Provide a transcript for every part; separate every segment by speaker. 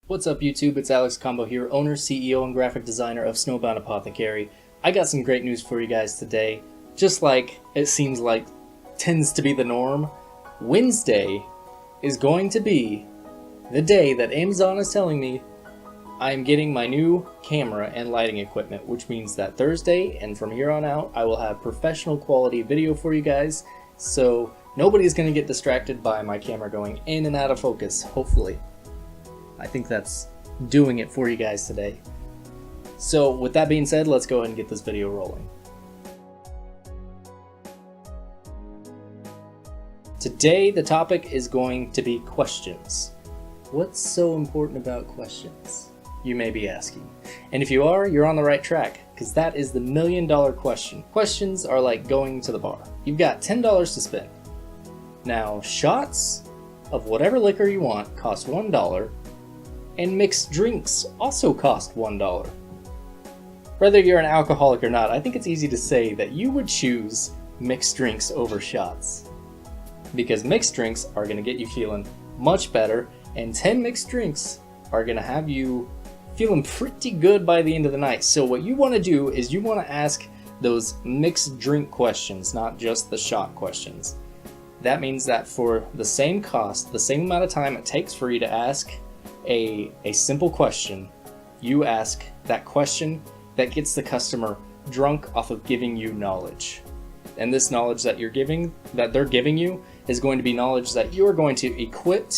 Speaker 1: What's up YouTube, it's Alex Combow here, owner, CEO, and graphic designer of Snowbound Apothecary. I got some great news for you guys today. Just like it seems like tends to be the norm, Wednesday is going to be the day that Amazon is telling me I'm getting my new camera and lighting equipment, which means that Thursday and from here on out I will have professional quality video for you guys, so nobody's going to get distracted by my camera going in and out of focus, hopefully. I think that's doing it for you guys today. So with that being said, let's go ahead and get this video rolling. Today the topic is going to be questions. What's so important about questions? You may be asking. And if you are, you're on the right track, because that is the $1,000,000 question. Questions are like going to the bar. You've got $10 to spend. Now, shots of whatever liquor you want cost $1, and mixed drinks also cost $1. Whether you're an alcoholic or not, I think it's easy to say that you would choose mixed drinks over shots, because mixed drinks are going to get you feeling much better, and 10 mixed drinks are going to have you feeling pretty good by the end of the night. So what you want to do is you want to ask those mixed drink questions, not just the shot questions. That means that for the same cost, the same amount of time it takes for you to ask a simple question, you ask that question that gets the customer drunk off of giving you knowledge. And this knowledge that they're giving you is going to be knowledge that you're going to equip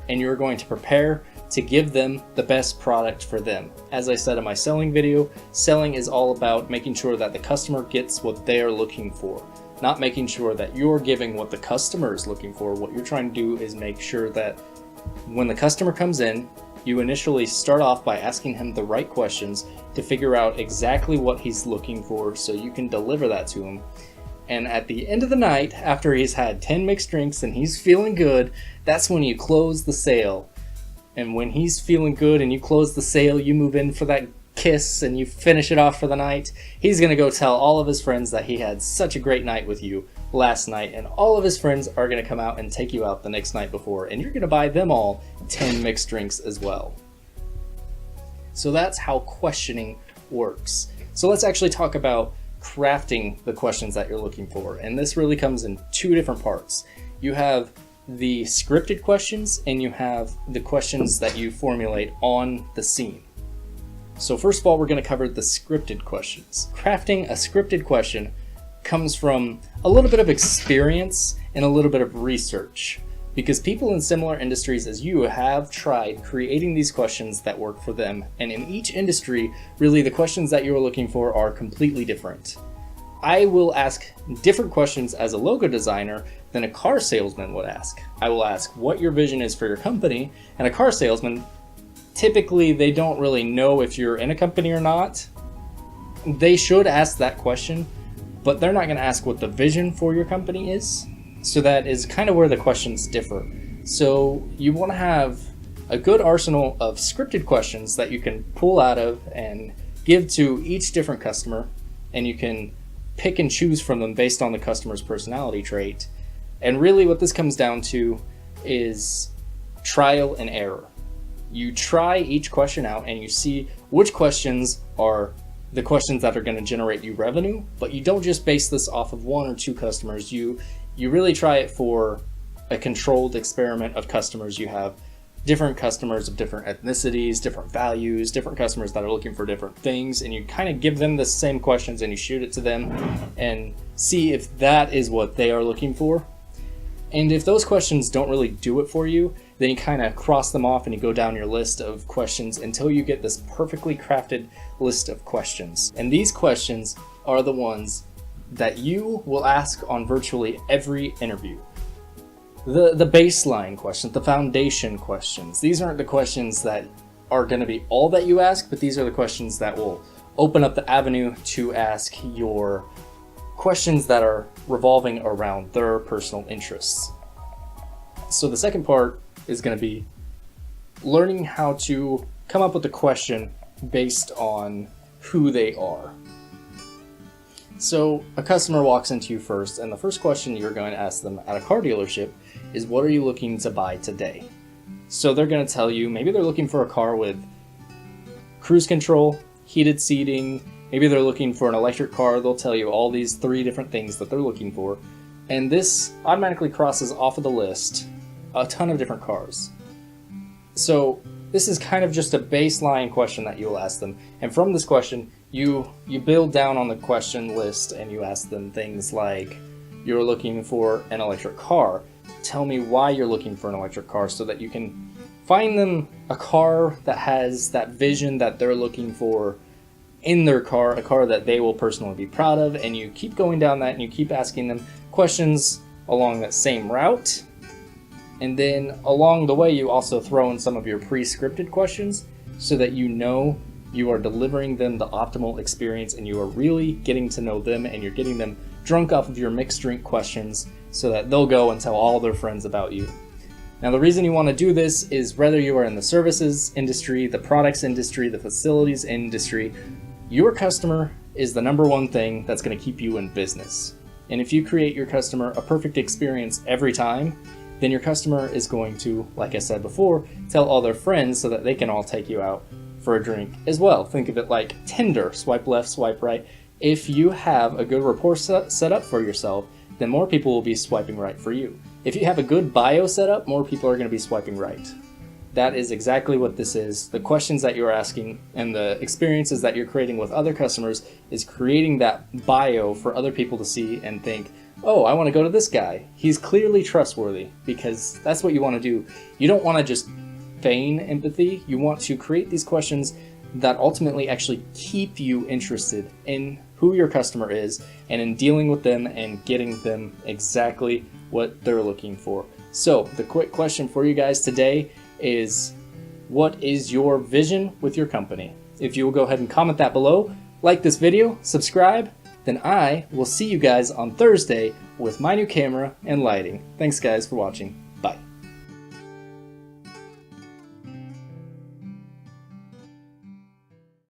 Speaker 1: and you're going to prepare to give them the best product for them. As I said in my selling video, selling is all about making sure that the customer gets what they're looking for, not making sure that you're giving what the customer is looking for. What you're trying to do is make sure that when the customer comes in, you initially start off by asking him the right questions to figure out exactly what he's looking for so you can deliver that to him. And at the end of the night, after he's had 10 mixed drinks and he's feeling good, that's when you close the sale. And when he's feeling good and you close the sale, you move in for that kiss and you finish it off for the night. He's going to go tell all of his friends that he had such a great night with you last night, and all of his friends are going to come out and take you out the next night before, and you're going to buy them all 10 mixed drinks as well. So that's how questioning works. So let's actually talk about crafting the questions that you're looking for, and this really comes in two different parts. You have the scripted questions and you have the questions that you formulate on the scene. So first of all, we're going to cover the scripted questions. Crafting a scripted question comes from a little bit of experience and a little bit of research, because people in similar industries as you have tried creating these questions that work for them, and in each industry, really the questions that you're looking for are completely different. I will ask different questions as a logo designer than a car salesman would ask. I will ask what your vision is for your company, and a car salesman, typically they don't really know if you're in a company or not. They should ask that question, but they're not going to ask what the vision for your company is. So that is kind of where the questions differ. So you want to have a good arsenal of scripted questions that you can pull out of and give to each different customer, and you can pick and choose from them based on the customer's personality trait. And really what this comes down to is trial and error. You try each question out and you see which questions are the questions that are going to generate you revenue, but you don't just base this off of one or two customers. You really try it for a controlled experiment of customers. You have different customers of different ethnicities, different values, different customers that are looking for different things, and you kind of give them the same questions and you shoot it to them and see if that is what they are looking for. And if those questions don't really do it for you, then you kind of cross them off and you go down your list of questions until you get this perfectly crafted list of questions. And these questions are the ones that you will ask on virtually every interview. The baseline questions, the foundation questions. These aren't the questions that are going to be all that you ask, but these are the questions that will open up the avenue to ask your questions that are revolving around their personal interests. So the second part is going to be learning how to come up with a question based on who they are. So a customer walks into you first, and the first question you're going to ask them at a car dealership is, what are you looking to buy today? So they're going to tell you, maybe they're looking for a car with cruise control, heated seating, maybe they're looking for an electric car. They'll tell you all these 3 different things that they're looking for. And this automatically crosses off of the list a ton of different cars. So this is kind of just a baseline question that you'll ask them. And from this question, you build down on the question list and you ask them things like, you're looking for an electric car. Tell me why you're looking for an electric car, so that you can find them a car that has that vision that they're looking for in their car, a car that they will personally be proud of. And you keep going down that and you keep asking them questions along that same route. And then along the way, you also throw in some of your pre-scripted questions so that you know you are delivering them the optimal experience and you are really getting to know them, and you're getting them drunk off of your mixed drink questions so that they'll go and tell all their friends about you. Now, the reason you want to do this is whether you are in the services industry, the products industry, the facilities industry, your customer is the number one thing that's going to keep you in business. And if you create your customer a perfect experience every time, then your customer is going to, like I said before, tell all their friends so that they can all take you out for a drink as well. Think of it like Tinder, swipe left, swipe right. If you have a good rapport set up for yourself, then more people will be swiping right for you. If you have a good bio set up, more people are going to be swiping right. That is exactly what this is. The questions that you're asking and the experiences that you're creating with other customers is creating that bio for other people to see and think, oh, I want to go to this guy. He's clearly trustworthy, because that's what you want to do. You don't want to just feign empathy. You want to create these questions that ultimately actually keep you interested in who your customer is and in dealing with them and getting them exactly what they're looking for. So the quick question for you guys today is, what is your vision with your company? If you will go ahead and comment that below, like this video, subscribe, then I will see you guys on Thursday with my new camera and lighting. Thanks guys for watching.